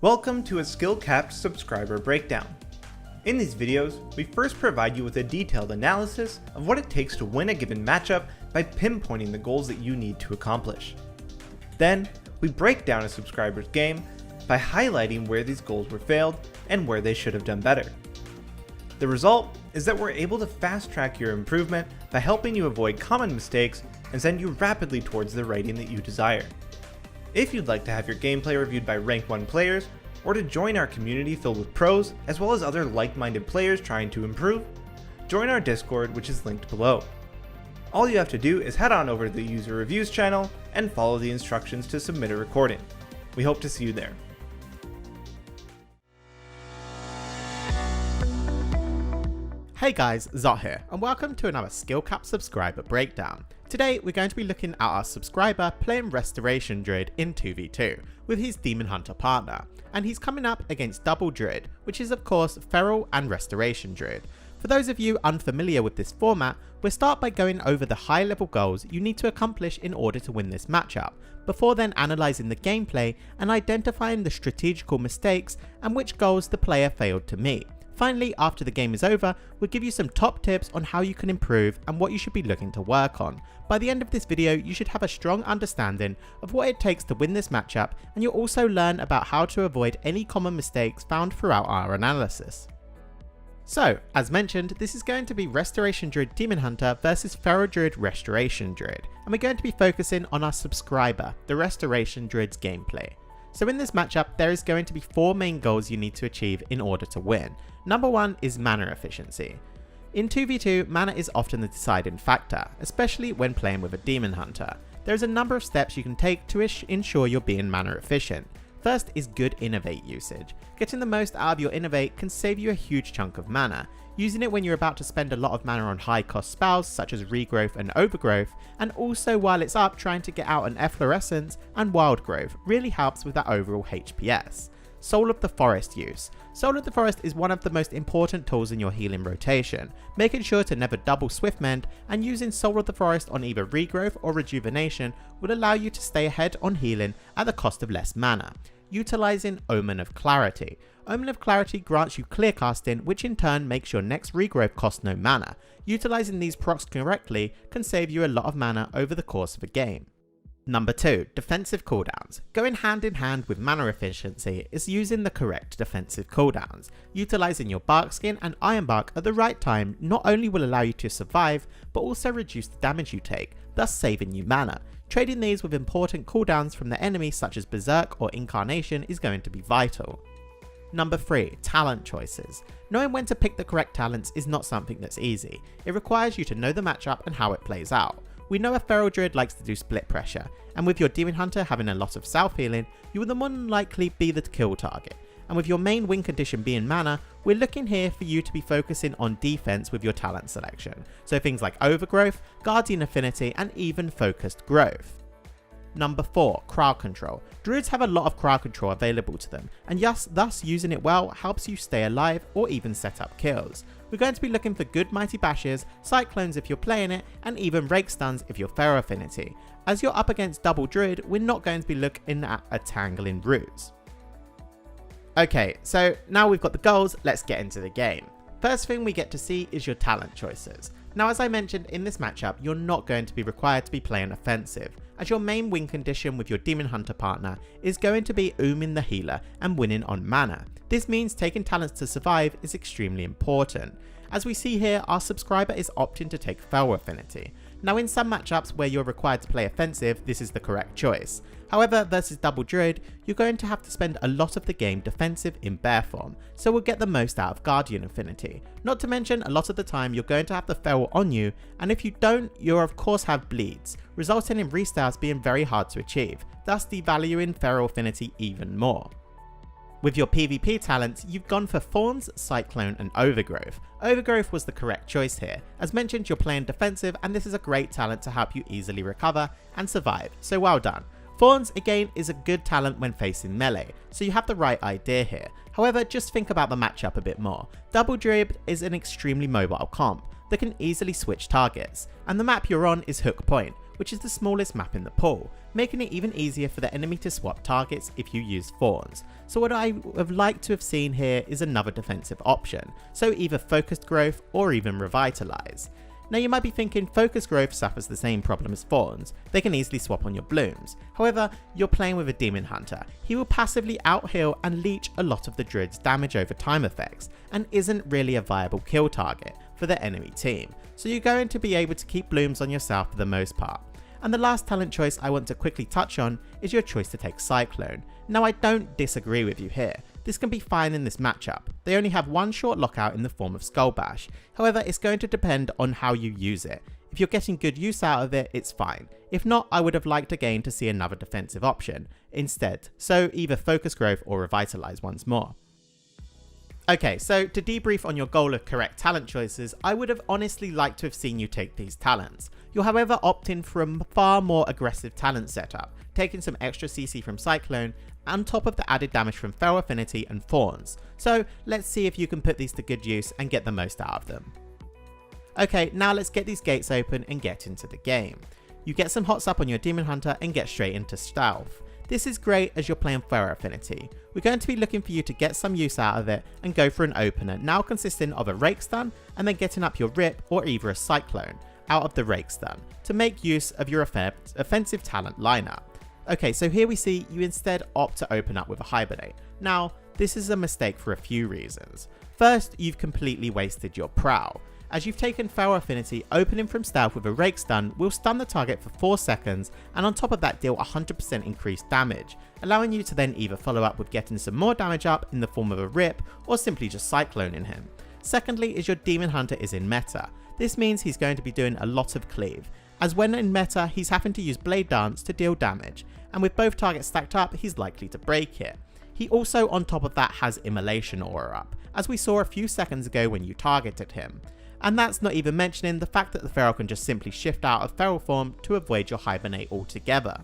Welcome to a skill-capped subscriber breakdown. In these videos, we first provide you with a detailed analysis of what it takes to win a given matchup by pinpointing the goals that you need to accomplish. Then, we break down a subscriber's game by highlighting where these goals were failed and where they should have done better. The result is that we're able to fast-track your improvement by helping you avoid common mistakes and send you rapidly towards the rating that you desire. If you'd like to have your gameplay reviewed by Rank 1 players, or to join our community filled with pros, as well as other like-minded players trying to improve, join our Discord, which is linked below. All you have to do is head on over to the user reviews channel and follow the instructions to submit a recording. We hope to see you there. Hey guys, Zot here, and welcome to another Skill Cap subscriber breakdown. Today we're going to be looking at our subscriber playing Restoration Druid in 2v2 with his Demon Hunter partner, and he's coming up against double Druid, which is of course Feral and Restoration Druid. For those of you unfamiliar with this format, we'll start by going over the high level goals you need to accomplish in order to win this matchup, before then analysing the gameplay and identifying the strategical mistakes and which goals the player failed to meet. Finally, after the game is over, we'll give you some top tips on how you can improve and what you should be looking to work on. By the end of this video, you should have a strong understanding of what it takes to win this matchup, and you'll also learn about how to avoid any common mistakes found throughout our analysis. So, as mentioned, this is going to be Restoration Druid Demon Hunter versus Feral Druid Restoration Druid, and we're going to be focusing on our subscriber, the Restoration Druid's gameplay. So in this matchup, there is going to be 4 main goals you need to achieve in order to win. Number 1 is mana efficiency. In 2v2, mana is often the deciding factor, especially when playing with a Demon Hunter. There is a number of steps you can take to ensure you're being mana efficient. First is good innovate usage. Getting the most out of your innovate can save you a huge chunk of mana. Using it when you're about to spend a lot of mana on high cost spells such as regrowth and overgrowth, and also while it's up trying to get out an efflorescence and wild growth really helps with that overall HPS. Soul of the Forest use. Soul of the Forest is one of the most important tools in your healing rotation, making sure to never double swift mend, and using Soul of the Forest on either regrowth or rejuvenation will allow you to stay ahead on healing at the cost of less mana. Utilizing Omen of Clarity. Omen of Clarity grants you clear casting, which in turn makes your next regrowth cost no mana. Utilizing these procs correctly can save you a lot of mana over the course of a game. Number 2, defensive cooldowns. Going hand in hand with mana efficiency is using the correct defensive cooldowns. Utilizing your Bark Skin and Iron Bark at the right time not only will allow you to survive, but also reduce the damage you take, thus saving you mana. Trading these with important cooldowns from the enemy such as Berserk or Incarnation is going to be vital. Number 3, talent choices. Knowing when to pick the correct talents is not something that's easy. It requires you to know the matchup and how it plays out. We know a Feral Druid likes to do split pressure, and with your Demon Hunter having a lot of self healing, you will the more than likely be the kill target. And with your main win condition being mana, we're looking here for you to be focusing on defense with your talent selection. So things like Overgrowth, Guardian Affinity, and even Focused Growth. Number 4, crowd control. Druids have a lot of crowd control available to them, and thus using it well helps you stay alive or even set up kills. We're going to be looking for good Mighty Bashes, Cyclones if you're playing it, and even Rake Stuns if you're Feral Affinity. As you're up against double Druid, we're not going to be looking at a Tangling Roots. Okay, so now we've got the goals, let's get into the game. First thing we get to see is your talent choices. Now as I mentioned, in this matchup you're not going to be required to be playing offensive, as your main win condition with your Demon Hunter partner is going to be ooming the healer and winning on mana. This means taking talents to survive is extremely important. As we see here, our subscriber is opting to take Feral Affinity. Now in some matchups where you're required to play offensive, this is the correct choice. However, versus double Druid, you're going to have to spend a lot of the game defensive in bear form, so we'll get the most out of Guardian Affinity. Not to mention, a lot of the time you're going to have the Feral on you, and if you don't, you'll of course have bleeds, resulting in restarts being very hard to achieve, thus devaluing Feral Affinity even more. With your PvP talents, you've gone for Thorns, Cyclone and Overgrowth. Overgrowth was the correct choice here. As mentioned, you're playing defensive and this is a great talent to help you easily recover and survive, so well done. Thorns again is a good talent when facing melee, so you have the right idea here. However, just think about the matchup a bit more. Double Druid is an extremely mobile comp that can easily switch targets, and the map you're on is Hook Point, which is the smallest map in the pool, making it even easier for the enemy to swap targets if you use fawns. So what I would have liked to have seen here is another defensive option, so either focused growth or even revitalize. Now you might be thinking focus growth suffers the same problem as fawns, they can easily swap on your blooms. However, you're playing with a demon hunter, he will passively outheal and leech a lot of the druid's damage over time effects, and isn't really a viable kill target for the enemy team, so you're going to be able to keep blooms on yourself for the most part. And the last talent choice I want to quickly touch on is your choice to take Cyclone. Now I don't disagree with you here, this can be fine in this matchup, they only have one short lockout in the form of Skull Bash, however it's going to depend on how you use it. If you're getting good use out of it, it's fine. If not, I would have liked again to see another defensive option instead, so either focus growth or revitalize once more. Okay, so to debrief on your goal of correct talent choices, I would have honestly liked to have seen you take these talents. You'll however opt in for a far more aggressive talent setup, taking some extra CC from Cyclone, on top of the added damage from Feral Affinity and Fawns. So let's see if you can put these to good use and get the most out of them. Okay, now let's get these gates open and get into the game. You get some hots up on your Demon Hunter and get straight into stealth. This is great as you're playing Feral Affinity. We're going to be looking for you to get some use out of it and go for an opener, now consisting of a Rake Stun and then getting up your Rip or either a Cyclone out of the Rake Stun to make use of your offensive talent lineup. Okay, so here we see you instead opt to open up with a Hibernate. Now, this is a mistake for a few reasons. First, you've completely wasted your Prowl. As you've taken Feral Affinity, opening from stealth with a Rake Stun will stun the target for 4 seconds and on top of that deal 100% increased damage, allowing you to then either follow up with getting some more damage up in the form of a Rip or simply just Cycloning him. Secondly is your Demon Hunter is in meta. This means he's going to be doing a lot of cleave, as when in meta he's having to use Blade Dance to deal damage, and with both targets stacked up he's likely to break it. He also on top of that has Immolation Aura up, as we saw a few seconds ago when you targeted him. And that's not even mentioning the fact that the Feral can just simply shift out of Feral form to avoid your Hibernate altogether.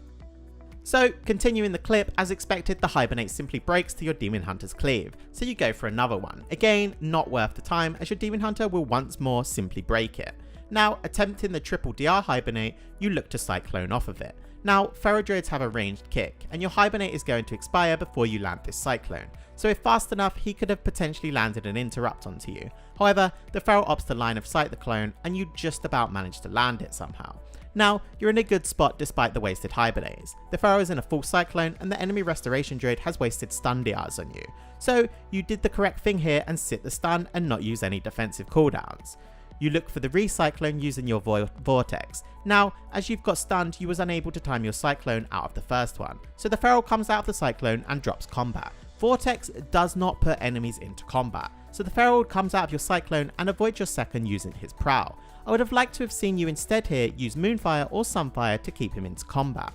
So continuing the clip, as expected the Hibernate simply breaks to your Demon Hunter's cleave, so you go for another one. Again, not worth the time as your Demon Hunter will once more simply break it. Now attempting the triple DR Hibernate, you look to Cyclone off of it. Now Feral Druids have a ranged kick and your Hibernate is going to expire before you land this Cyclone, so if fast enough he could have potentially landed an interrupt onto you. However, the Feral opts to line of sight the clone and you just about manage to land it somehow. Now, you're in a good spot despite the wasted Hibernates. The Feral is in a full Cyclone and the enemy Restoration Druid has wasted stun DRs on you. So you did the correct thing here and sit the stun and not use any defensive cooldowns. You look for the recyclone using your Vortex. Now, as you've got stunned, you was unable to time your Cyclone out of the first one. So the Feral comes out of the Cyclone and drops combat. Vortex does not put enemies into combat. So the Feral comes out of your Cyclone and avoids your second using his Prowl. I would have liked to have seen you instead here use Moonfire or Sunfire to keep him into combat.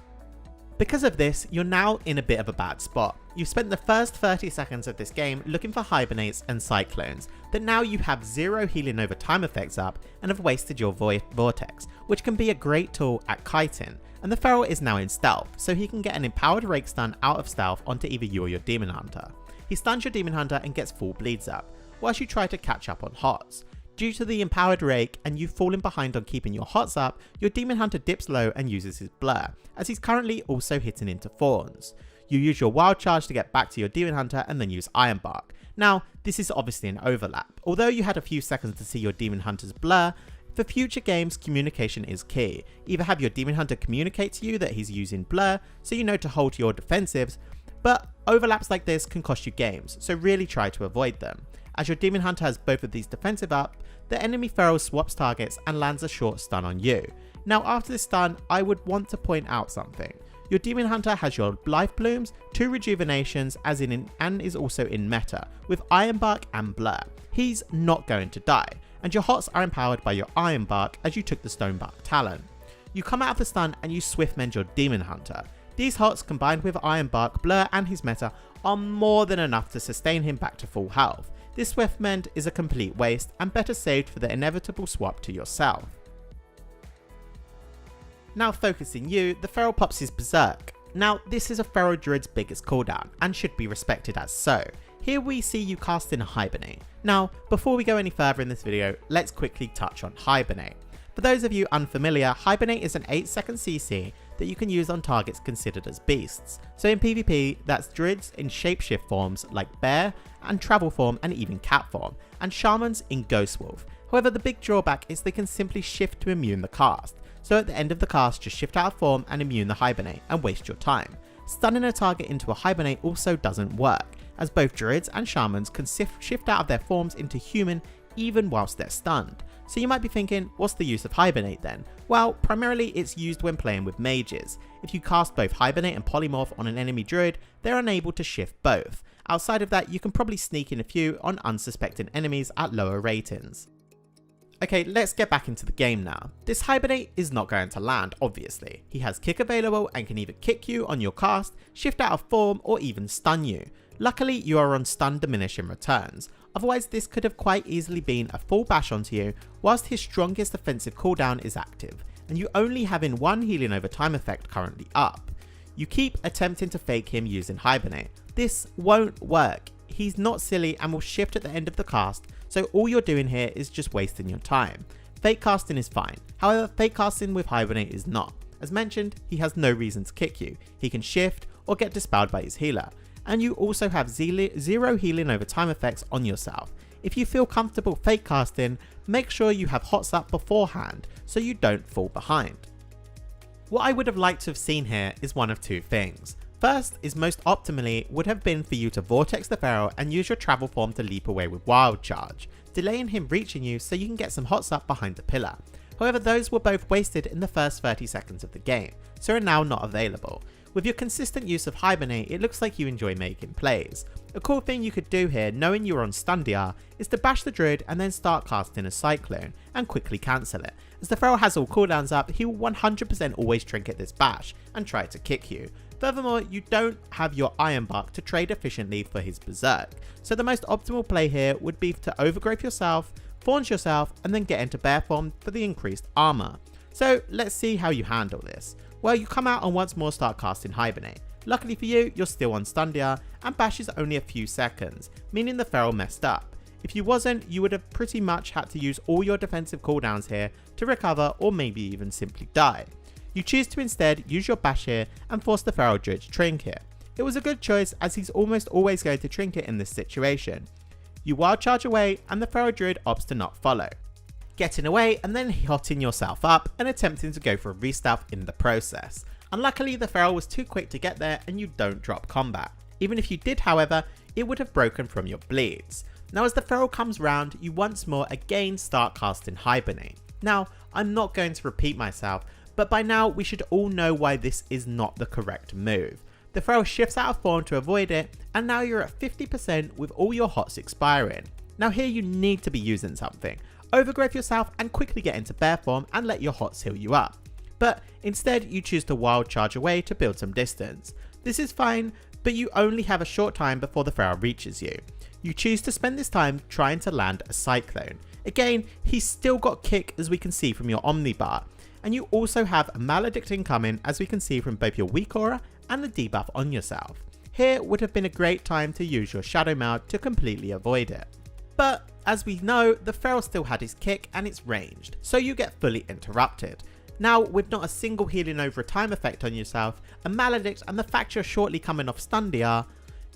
Because of this, you're now in a bit of a bad spot. You've spent the first 30 seconds of this game looking for Hibernates and Cyclones, but now you have 0 healing over time effects up and have wasted your Vortex, which can be a great tool at kiting. And the Feral is now in stealth, so he can get an empowered Rake Stun out of stealth onto either you or your Demon Hunter. He stuns your Demon Hunter and gets full bleeds up, whilst you try to catch up on Hots. Due to the empowered Rake and you falling behind on keeping your Hots up, your Demon Hunter dips low and uses his Blur, as he's currently also hitting into Fawns. You use your Wild Charge to get back to your Demon Hunter and then use Iron Bark. Now, this is obviously an overlap. Although you had a few seconds to see your Demon Hunter's Blur, for future games, communication is key. Either have your Demon Hunter communicate to you that he's using Blur, so you know to hold your defensives, but overlaps like this can cost you games, so really try to avoid them. As your Demon Hunter has both of these defensive up, the enemy Feral swaps targets and lands a short stun on you. Now after this stun, I would want to point out something. Your Demon Hunter has your Life Blooms, 2 Rejuvenations and is also in meta, with Iron Bark and Blur. He's not going to die, and your Hots are empowered by your Iron Bark as you took the Stonebark Talon. You come out of the stun and you Swift Mend your Demon Hunter. These Hots combined with Iron Bark, Blur and his meta are more than enough to sustain him back to full health. This Swift Mend is a complete waste and better saved for the inevitable swap to yourself. Now focusing you, the Feral pops his Berserk. Now this is a Feral Druid's biggest cooldown and should be respected as so. Here we see you cast in a Hibernate. Now before we go any further in this video, let's quickly touch on Hibernate. For those of you unfamiliar, Hibernate is an 8-second CC that you can use on targets considered as beasts. So in PvP, that's druids in shapeshift forms like bear and travel form and even cat form, and shamans in ghost wolf. However, the big drawback is they can simply shift to immune the cast. So at the end of the cast, just shift out of form and immune the Hibernate and waste your time. Stunning a target into a Hibernate also doesn't work, as both druids and shamans can shift out of their forms into human even whilst they're stunned. So you might be thinking, what's the use of Hibernate then? Well, primarily it's used when playing with mages. If you cast both Hibernate and Polymorph on an enemy druid, they're unable to shift both. Outside of that, you can probably sneak in a few on unsuspecting enemies at lower ratings. Okay, let's get back into the game now. This Hibernate is not going to land, obviously. He has kick available and can either kick you on your cast, shift out of form, or even stun you. Luckily, you are on stun diminishing returns. Otherwise, this could have quite easily been a full bash onto you whilst his strongest offensive cooldown is active, and you only having one healing over time effect currently up. You keep attempting to fake him using Hibernate. This won't work. He's not silly and will shift at the end of the cast, so all you're doing here is just wasting your time. Fake casting is fine, however fake casting with Hibernate is not. As mentioned, he has no reason to kick you, he can shift or get dispelled by his healer, and you also have zero healing over time effects on yourself. If you feel comfortable fake casting, make sure you have hots up beforehand so you don't fall behind. What I would have liked to have seen here is one of two things. First is most optimally would have been for you to vortex the Pharaoh and use your travel form to leap away with wild charge, delaying him reaching you so you can get some hots up behind the pillar. However, those were both wasted in the first 30 seconds of the game, so are now not available. With your consistent use of Hibernate, it looks like you enjoy making plays. A cool thing you could do here, knowing you're on stun DR, is to bash the druid and then start casting a cyclone and quickly cancel it. As the Pharaoh has all cooldowns up, he will 100% always trinket this bash and try to kick you. Furthermore, you don't have your Iron Bark to trade efficiently for his Berserk, so the most optimal play here would be to overgrowth yourself, Fauns yourself, and then get into bear form for the increased armor. So let's see how you handle this. Well, you come out and once more start casting Hibernate. Luckily for you, you're still on stun DR, and bash is only a few seconds, meaning the Pharaoh messed up. If you wasn't, you would have pretty much had to use all your defensive cooldowns here to recover or maybe even simply die. You choose to instead use your bash here and force the Pharaoh Druid to trinket. It was a good choice as he's almost always going to trinket in this situation. You wild charge away and the Pharaoh Druid opts to not follow, getting away and then hotting yourself up and attempting to go for a restealth in the process. Unluckily, the Pharaoh was too quick to get there and you don't drop combat. Even if you did, however, it would have broken from your bleeds. Now as the Pharaoh comes round, you once more again start casting Hibernate. Now, I'm not going to repeat myself, but by now we should all know why this is not the correct move. The Pharaoh shifts out of form to avoid it, and now you're at 50% with all your hots expiring. Now here you need to be using something. Overgrowth yourself and quickly get into bear form and let your hots heal you up. But instead you choose to wild charge away to build some distance. This is fine, but you only have a short time before the Pharaoh reaches you. You choose to spend this time trying to land a cyclone. Again, he's still got kick as we can see from your Omnibar, and you also have a maledict incoming as we can see from both your weak aura and the debuff on yourself. Here would have been a great time to use your Shadow Meld to completely avoid it. But as we know, the Pharaoh still had his kick and it's ranged, so you get fully interrupted. Now with not a single healing over a time effect on yourself, a maledict and the fact you're shortly coming off stun DR,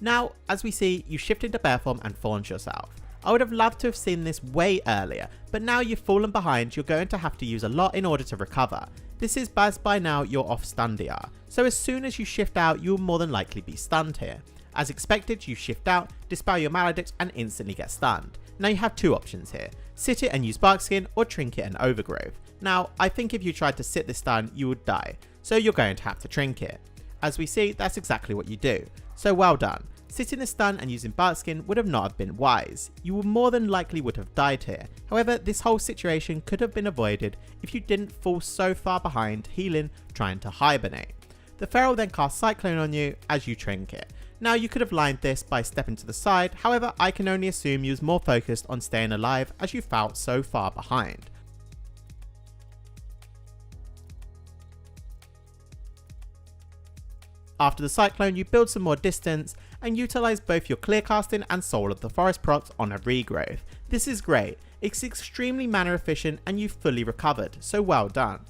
now as we see you shift into bear form and fauns yourself. I would have loved to have seen this way earlier, but now you've fallen behind, you're going to have to use a lot in order to recover. This is as by now you're off stun DR, so as soon as you shift out you'll more than likely be stunned here. As expected, you shift out, dispel your maledict and instantly get stunned. Now you have two options here, sit it and use Barkskin or trinket and overgrowth. Now I think if you tried to sit this stun you would die, so you're going to have to trinket. As we see, that's exactly what you do, so well done. Sitting the stun and using Barkskin would have not have been wise. You more than likely would have died here. However, this whole situation could have been avoided if you didn't fall so far behind healing trying to Hibernate. The Pharaoh then casts Cyclone on you as you trinket. Now you could have lined this by stepping to the side, however I can only assume you was more focused on staying alive as you felt so far behind. After the Cyclone you build some more distance and utilize both your clear casting and Soul of the Forest procs on a regrowth. This is great, it's extremely mana efficient and you've fully recovered, so well done.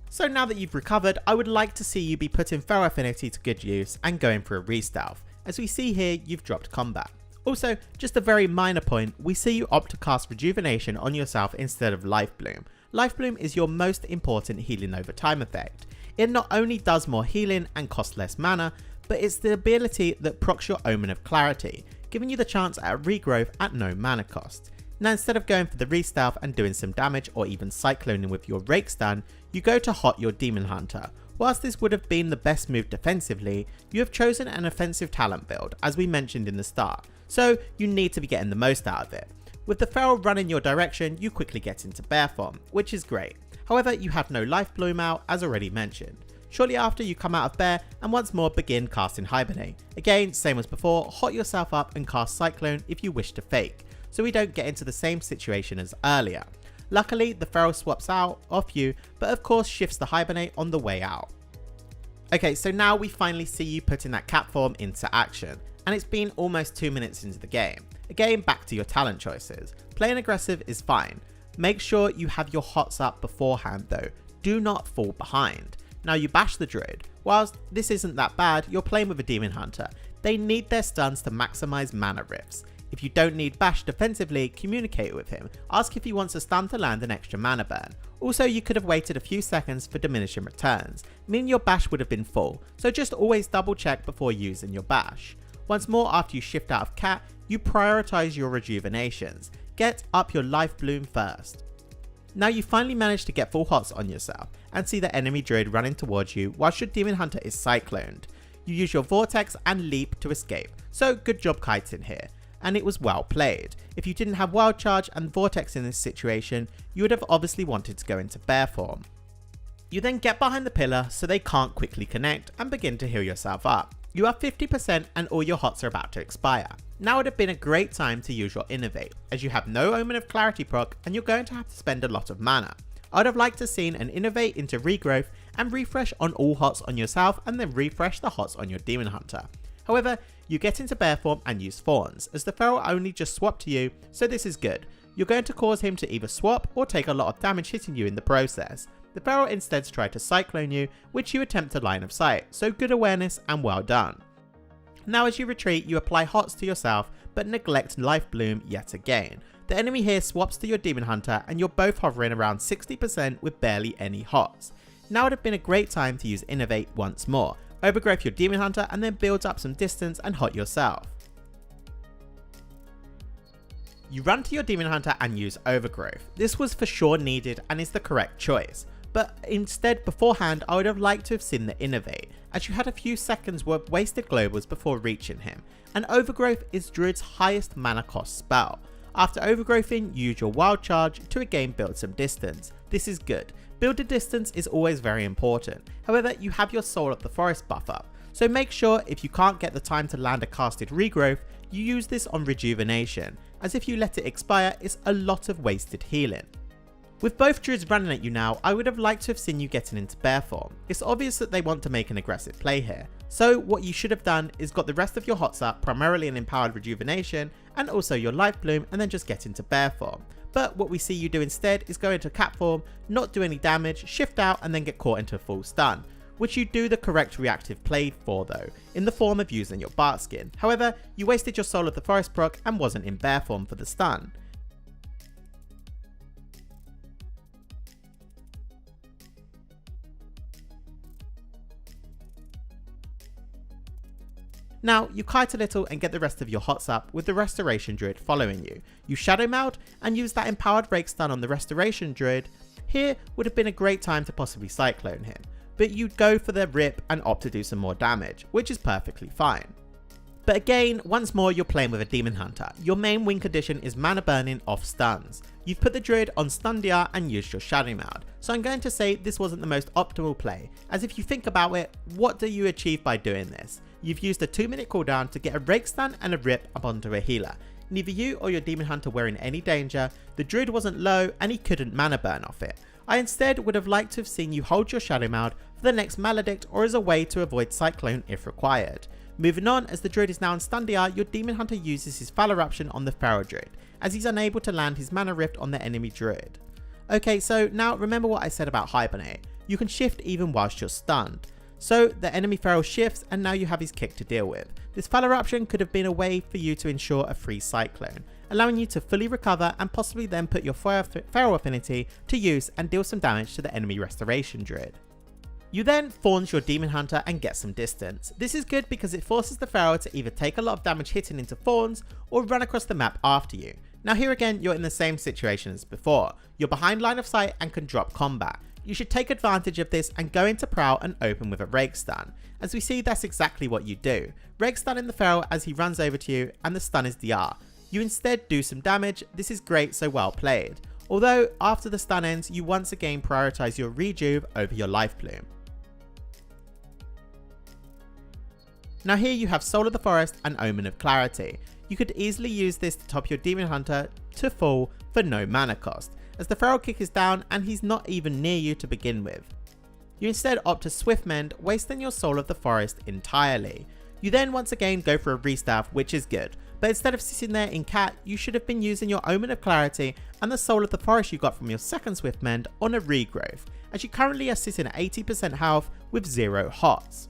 So now that you've recovered, I would like to see you be putting Feral Affinity to good use and going for a re-stealth. As we see here, you've dropped combat. Also, just a very minor point, we see you opt to cast Rejuvenation on yourself instead of Life Bloom. Life Bloom is your most important healing over time effect. It not only does more healing and costs less mana, but it's the ability that procs your Omen of Clarity, giving you the chance at a regrowth at no mana cost. Now instead of going for the re-stealth and doing some damage or even cycloning with your rake stun, you go to hot your Demon Hunter. Whilst this would have been the best move defensively, you have chosen an offensive talent build as we mentioned in the start, so you need to be getting the most out of it. With the Feral running your direction, you quickly get into bear form, which is great. However, you have no Life Bloom out as already mentioned. Shortly after you come out of bear and once more begin casting Hibernate. Again, same as before, hot yourself up and cast Cyclone if you wish to fake, so we don't get into the same situation as earlier. Luckily, the Feral swaps out off you, but of course shifts the Hibernate on the way out. Okay, so now we finally see you putting that cap form into action, and it's been almost 2 minutes into the game. Again, back to your talent choices. Playing aggressive is fine. Make sure you have your hots up beforehand though, do not fall behind. Now you bash the Druid. Whilst this isn't that bad, you're playing with a Demon Hunter. They need their stuns to maximize mana rifts. If you don't need bash defensively, communicate with him. Ask if he wants a stun to land an extra mana burn. Also, you could have waited a few seconds for diminishing returns, meaning your bash would have been full, so just always double check before using your bash. Once more, after you shift out of cat, you prioritize your rejuvenations. Get up your Life Bloom first. Now you finally managed to get full hots on yourself and see the enemy Druid running towards you whilst your Demon Hunter is cycloned. You use your Vortex and Leap to escape, so good job kiting here. And it was well played. If you didn't have Wild Charge and Vortex in this situation, you would have obviously wanted to go into bear form. You then get behind the pillar so they can't quickly connect and begin to heal yourself up. You are 50% and all your hots are about to expire. Now would have been a great time to use your Innovate, as you have no Omen of Clarity proc and you're going to have to spend a lot of mana. I would have liked to seen an Innovate into Regrowth and refresh on all hots on yourself and then refresh the hots on your Demon Hunter. However, you get into bear form and use Thorns, as the Feral only just swapped to you, so this is good. You're going to cause him to either swap or take a lot of damage hitting you in the process. The Feral instead tried to cyclone you, which you attempt to line of sight, so good awareness and well done. Now as you retreat, you apply hots to yourself, but neglect Life Bloom yet again. The enemy here swaps to your Demon Hunter and you're both hovering around 60% with barely any hots. Now would have been a great time to use Innovate once more. Overgrowth your Demon Hunter and then build up some distance and hot yourself. You run to your Demon Hunter and use Overgrowth. This was for sure needed and is the correct choice. But instead beforehand I would have liked to have seen the Innovate, as you had a few seconds worth wasted globals before reaching him, and Overgrowth is Druid's highest mana cost spell. After Overgrowthing, use your Wild Charge to again build some distance. This is good. Building distance is always very important, however you have your Soul of the Forest buff up, so make sure if you can't get the time to land a casted Regrowth, you use this on Rejuvenation, as if you let it expire it's a lot of wasted healing. With both Druids running at you now, I would have liked to have seen you getting into bear form. It's obvious that they want to make an aggressive play here, so what you should have done is got the rest of your hots up, primarily an empowered Rejuvenation and also your Life Bloom, and then just get into bear form. But what we see you do instead is go into cat form, not do any damage, shift out and then get caught into full stun, which you do the correct reactive play for though, in the form of using your Bark Skin. However, you wasted your Soul of the Forest proc and wasn't in bear form for the stun. Now, you kite a little and get the rest of your hots up with the Restoration Druid following you. You Shadow Meld and use that empowered Rake Stun on the Restoration Druid. Here would have been a great time to possibly Cyclone him, but you'd go for the rip and opt to do some more damage, which is perfectly fine. But again, once more you're playing with a Demon Hunter. Your main win condition is mana burning off stuns. You've put the Druid on Stun DR and used your Shadow Meld, so I'm going to say this wasn't the most optimal play, as if you think about it, what do you achieve by doing this? You've used a 2-minute cooldown to get a Rake Stun and a rip up onto a healer. Neither you or your Demon Hunter were in any danger, the Druid wasn't low and he couldn't mana burn off it. I instead would have liked to have seen you hold your Shadow Meld for the next Maledict or as a way to avoid Cyclone if required. Moving on, as the Druid is now on stun DR, your Demon Hunter uses his Foul Eruption on the Feral Druid, as he's unable to land his Mana Rift on the enemy Druid. Okay, so now remember what I said about Hibernate. You can shift even whilst you're stunned. So the enemy Feral shifts and now you have his kick to deal with. This Foul Eruption could have been a way for you to ensure a free Cyclone, allowing you to fully recover and possibly then put your Feral Affinity to use and deal some damage to the enemy Restoration Druid. You then fawns your Demon Hunter and get some distance. This is good because it forces the Feral to either take a lot of damage hitting into fawns or run across the map after you. Now here again, you're in the same situation as before. You're behind line of sight and can drop combat. You should take advantage of this and go into Prowl and open with a Rake Stun. As we see, that's exactly what you do. Rake Stun in the Feral as he runs over to you and the stun is DR. You instead do some damage. This is great, so well played. Although after the stun ends, you once again prioritize your Rejuve over your Life Plume. Now here you have Soul of the Forest and Omen of Clarity. You could easily use this to top your Demon Hunter to full for no mana cost, as the Feral kick is down and he's not even near you to begin with. You instead opt to Swift Mend, wasting your Soul of the Forest entirely. You then once again go for a Restaff, which is good, but instead of sitting there in Cat, you should have been using your Omen of Clarity and the Soul of the Forest you got from your second Swift Mend on a Regrowth, as you currently are sitting at 80% health with 0 hots.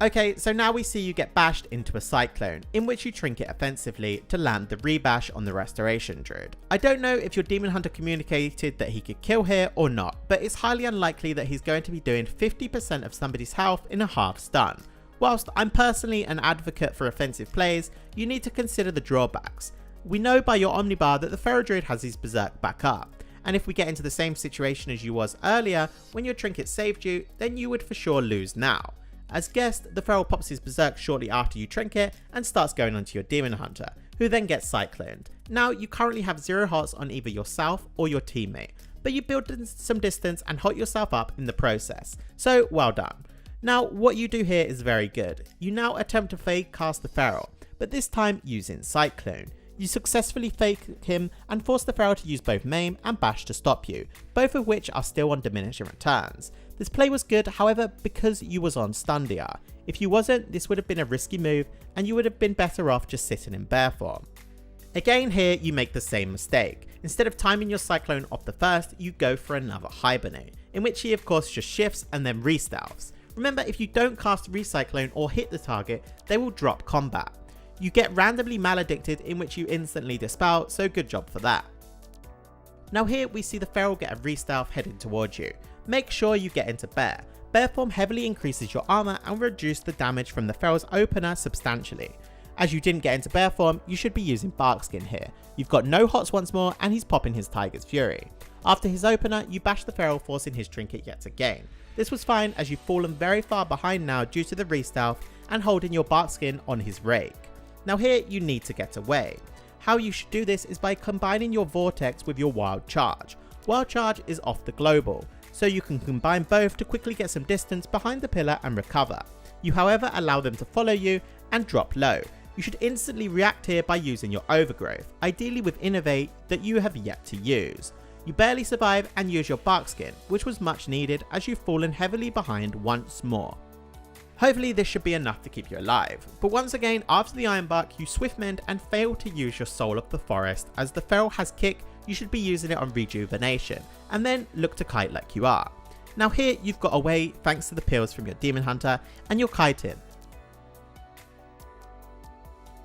Okay, so now we see you get bashed into a Cyclone, in which you trinket offensively to land the rebash on the Restoration Druid. I don't know if your Demon Hunter communicated that he could kill here or not, but it's highly unlikely that he's going to be doing 50% of somebody's health in a half stun. Whilst I'm personally an advocate for offensive plays, you need to consider the drawbacks. We know by your Omnibar that the Feral Druid has his Berserk back up, and if we get into the same situation as you was earlier, when your trinket saved you, then you would for sure lose now. As guessed, the Feral pops his Berserk shortly after you trinket and starts going onto your Demon Hunter, who then gets Cycloned. Now you currently have 0 hots on either yourself or your teammate, but you build some distance and hot yourself up in the process, so well done. Now what you do here is very good. You now attempt to fake cast the Feral, but this time using Cyclone. You successfully fake him and force the Feral to use both Maim and Bash to stop you, both of which are still on diminishing returns. This play was good, however, because you was on stun DR. If you wasn't, this would have been a risky move and you would have been better off just sitting in bear form. Again here you make the same mistake. Instead of timing your Cyclone off the first, you go for another Hibernate, in which he of course just shifts and then re-stealths. Remember, if you don't cast Recyclone or hit the target, they will drop combat. You get randomly maledicted, in which you instantly dispel, so good job for that. Now here we see the Feral get a re-stealth heading towards you. Make sure you get into bear. Bear form heavily increases your armor and will reduce the damage from the Feral's opener substantially. As you didn't get into bear form, you should be using Barkskin here. You've got no hots once more and he's popping his Tiger's Fury. After his opener, you bash the Feral, forcing his trinket yet again. This was fine as you've fallen very far behind now due to the re-stealth and holding your Barkskin on his Rake. Now here you need to get away. How you should do this is by combining your Vortex with your Wild Charge. Wild Charge is off the global, so you can combine both to quickly get some distance behind the pillar and recover. You however allow them to follow you and drop low. You should instantly react here by using your Overgrowth, ideally with Innovate that you have yet to use. You barely survive and use your Barkskin, which was much needed as you've fallen heavily behind once more. Hopefully this should be enough to keep you alive, but once again after the Iron Bark you Swift Mend and fail to use your Soul of the Forest. As the Feral has kick, you should be using it on Rejuvenation, and then look to kite like you are. Now here you've got away thanks to the pills from your Demon Hunter and you're kiting.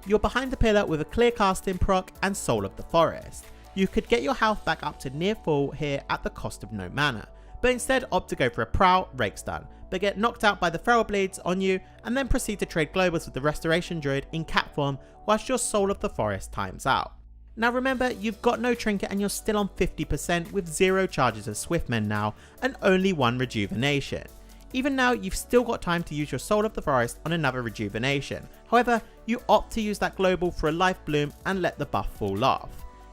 You're behind the pillar with a clear casting proc and Soul of the Forest. You could get your health back up to near full here at the cost of no mana, but instead opt to go for a Prowl Rake Stun, but get knocked out by the Feral Bleeds on you and then proceed to trade Globals with the Restoration Druid in cat form whilst your Soul of the Forest times out. Now remember, you've got no trinket and you're still on 50% with 0 charges of Swift Mend now and only 1 Rejuvenation. Even now you've still got time to use your Soul of the Forest on another Rejuvenation, however you opt to use that Global for a Life Bloom and let the buff fall off.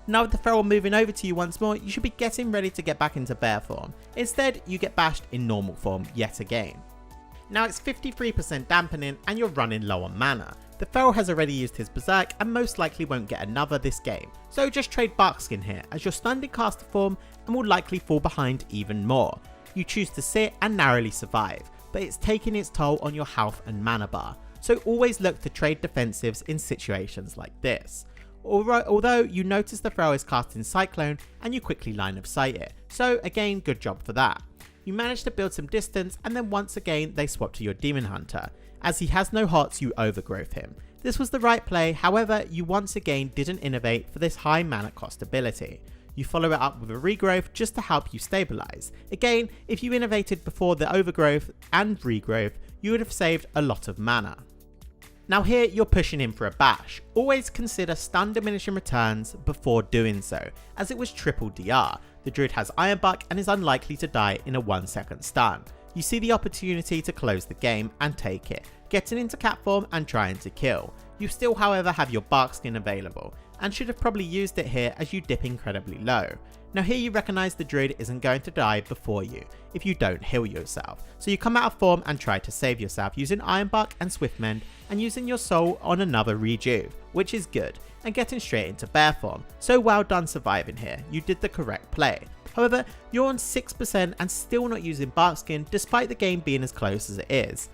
Now with the Feral moving over to you once more, you should be getting ready to get back into bear form. Instead, you get bashed in normal form yet again. Now it's 53% dampening and you're running low on mana. The Feral has already used his Berserk and most likely won't get another this game, so just trade Barkskin here as you're stunned in caster form and will likely fall behind even more. You choose to sit and narrowly survive, but it's taking its toll on your health and mana bar. so always look to trade defensives in situations like this. Although you notice the thrower is casting Cyclone and you quickly line of sight it, so again, good job for that. You manage to build some distance, and then once again they swap to your Demon Hunter. As he has no hots, you overgrowth him. This was the right play, however you once again didn't innovate for this high mana cost ability. You follow it up with a regrowth just to help you stabilize. Again, if you innovated before the overgrowth and regrowth, you would have saved a lot of mana. Now here you're pushing in for a bash. Always consider stun diminishing returns before doing so, as it was triple DR. The Druid has Iron Buck and is unlikely to die in a 1 second stun. You see the opportunity to close the game and take it, getting into cap form and trying to kill. You still however have your bark skin available, and should have probably used it here as you dip incredibly low. Now here you recognise the Druid isn't going to die before you if you don't heal yourself, so you come out of form and try to save yourself using Iron Buck and Swift Mend and using your soul on another rejuve, which is good, and getting straight into bear form, so well done surviving here, you did the correct play. However, you're on 6% and still not using bark skin despite the game being as close as it is.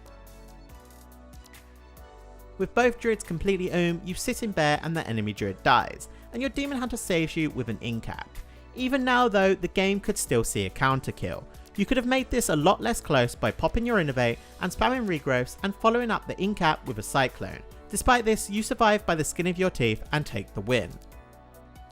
With both Druids completely you sit in bear and the enemy Druid dies, and your Demon Hunter saves you with an incap. Even now though, the game could still see a counter kill. You could have made this a lot less close by popping your innovate and spamming regrowths and following up the incap with a Cyclone. Despite this, you survive by the skin of your teeth and take the win.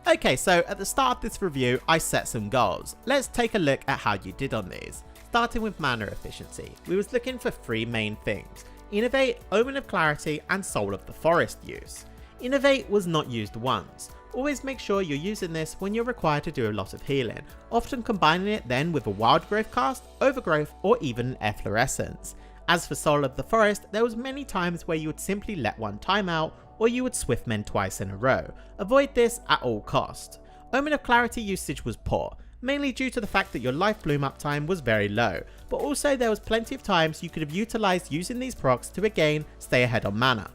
Okay, so at the start of this review I set some goals. Let's take a look at how you did on these. Starting with mana efficiency, we was looking for 3 main things: Innovate, Omen of Clarity and Soul of the Forest use. Innovate was not used once. Always make sure you're using this when you're required to do a lot of healing, often combining it then with a Wild Growth cast, Overgrowth or even an Efflorescence. As for Soul of the Forest, there was many times where you would simply let one time out or you would Swift Mend twice in a row. Avoid this at all cost. Omen of Clarity usage was poor, mainly due to the fact that your life bloom uptime was very low, but also there was plenty of times you could have utilised using these procs to again stay ahead on mana.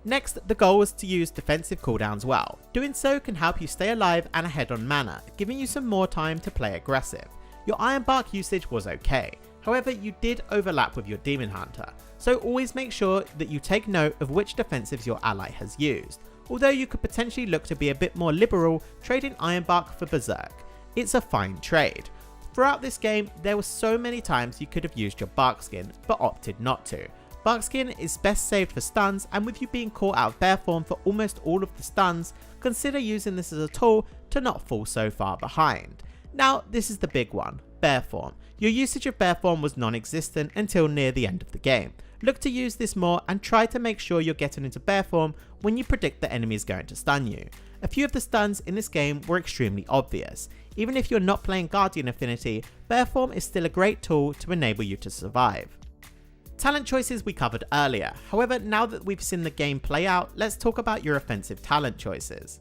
Next, the goal was to use defensive cooldowns well. Doing so can help you stay alive and ahead on mana, giving you some more time to play aggressive. Your Iron Bark usage was okay, however you did overlap with your Demon Hunter, so always make sure that you take note of which defensives your ally has used, although you could potentially look to be a bit more liberal trading Iron Bark for Berserk. It's a fine trade. Throughout this game, there were so many times you could have used your Bark Skin, but opted not to. Bark Skin is best saved for stuns, and with you being caught out of bear form for almost all of the stuns, consider using this as a tool to not fall so far behind. Now this is the big one, bear form. Your usage of bear form was non-existent until near the end of the game. Look to use this more and try to make sure you're getting into bear form when you predict the enemy is going to stun you. A few of the stuns in this game were extremely obvious. Even if you're not playing Guardian Affinity, bear form is still a great tool to enable you to survive. Talent choices we covered earlier, however now that we've seen the game play out, let's talk about your offensive talent choices.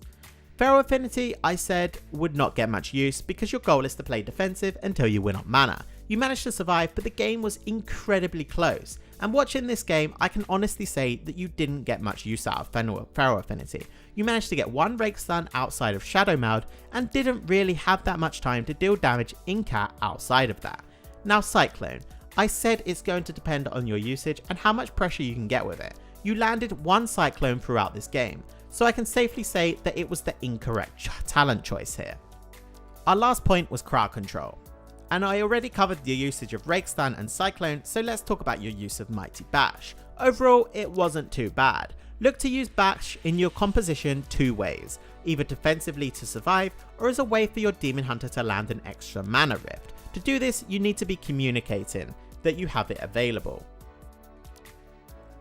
Feral Affinity, I said, would not get much use because your goal is to play defensive until you win on mana. You managed to survive, but the game was incredibly close, and watching this game I can honestly say that you didn't get much use out of Feral Affinity. You managed to get one Rake Stun outside of Shadow Meld and didn't really have that much time to deal damage in cat outside of that. Now Cyclone. I said it's going to depend on your usage and how much pressure you can get with it. You landed one Cyclone throughout this game, so I can safely say that it was the incorrect talent choice here. Our last point was crowd control, and I already covered the usage of Rake Stun and Cyclone, so let's talk about your use of Mighty Bash. Overall, it wasn't too bad. Look to use Bash in your composition 2 ways, either defensively to survive or as a way for your Demon Hunter to land an extra mana rift. To do this, you need to be communicating that you have it available.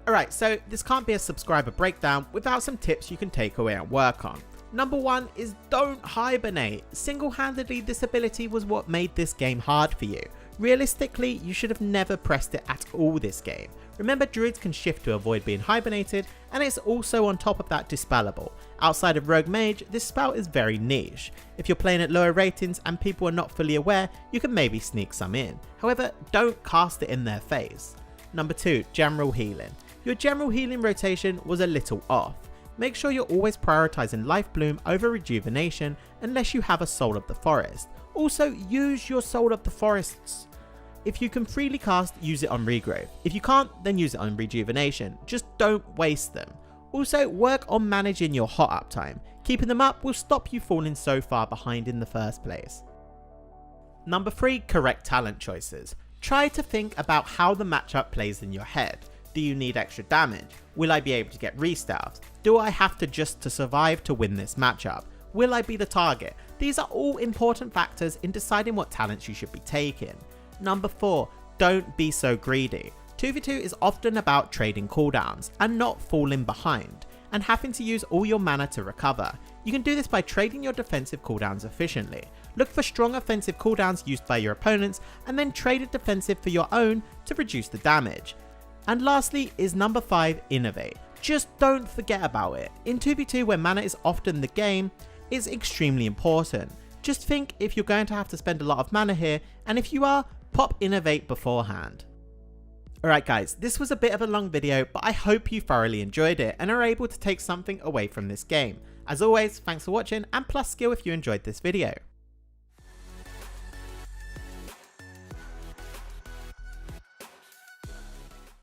Alright, so this can't be a subscriber breakdown without some tips you can take away and work on. Number 1 is don't hibernate. Single-handedly, this ability was what made this game hard for you. Realistically, you should have never pressed it at all this game. Remember, Druids can shift to avoid being hibernated, and it's also on top of that dispellable. Outside of Rogue Mage, this spell is very niche. If you're playing at lower ratings and people are not fully aware, you can maybe sneak some in. However, don't cast it in their face. Number 2, general healing. Your general healing rotation was a little off. Make sure you're always prioritizing Life Bloom over Rejuvenation unless you have a Soul of the Forest. Also, use your Soul of the Forests If you can freely cast, use it on regrowth. If you can't, then use it on rejuvenation. Just don't waste them. Also, work on managing your hot up time. Keeping them up will stop you falling so far behind in the first place. Number 3, correct talent choices. Try to think about how the matchup plays in your head. Do you need extra damage? Will I be able to get restarts? Do I have to just to survive to win this matchup? Will I be the target? These are all important factors in deciding what talents you should be taking. Number 4, don't be so greedy. 2v2 is often about trading cooldowns and not falling behind, and having to use all your mana to recover. You can do this by trading your defensive cooldowns efficiently. Look for strong offensive cooldowns used by your opponents, and then trade a defensive for your own to reduce the damage. And lastly is number 5, innovate. Just don't forget about it. In 2v2, where mana is often the game, it's extremely important. Just think if you're going to have to spend a lot of mana here, and if you are, pop innovate beforehand. Alright guys, this was a bit of a long video, but I hope you thoroughly enjoyed it and are able to take something away from this game. As always, thanks for watching, and plus skill if you enjoyed this video.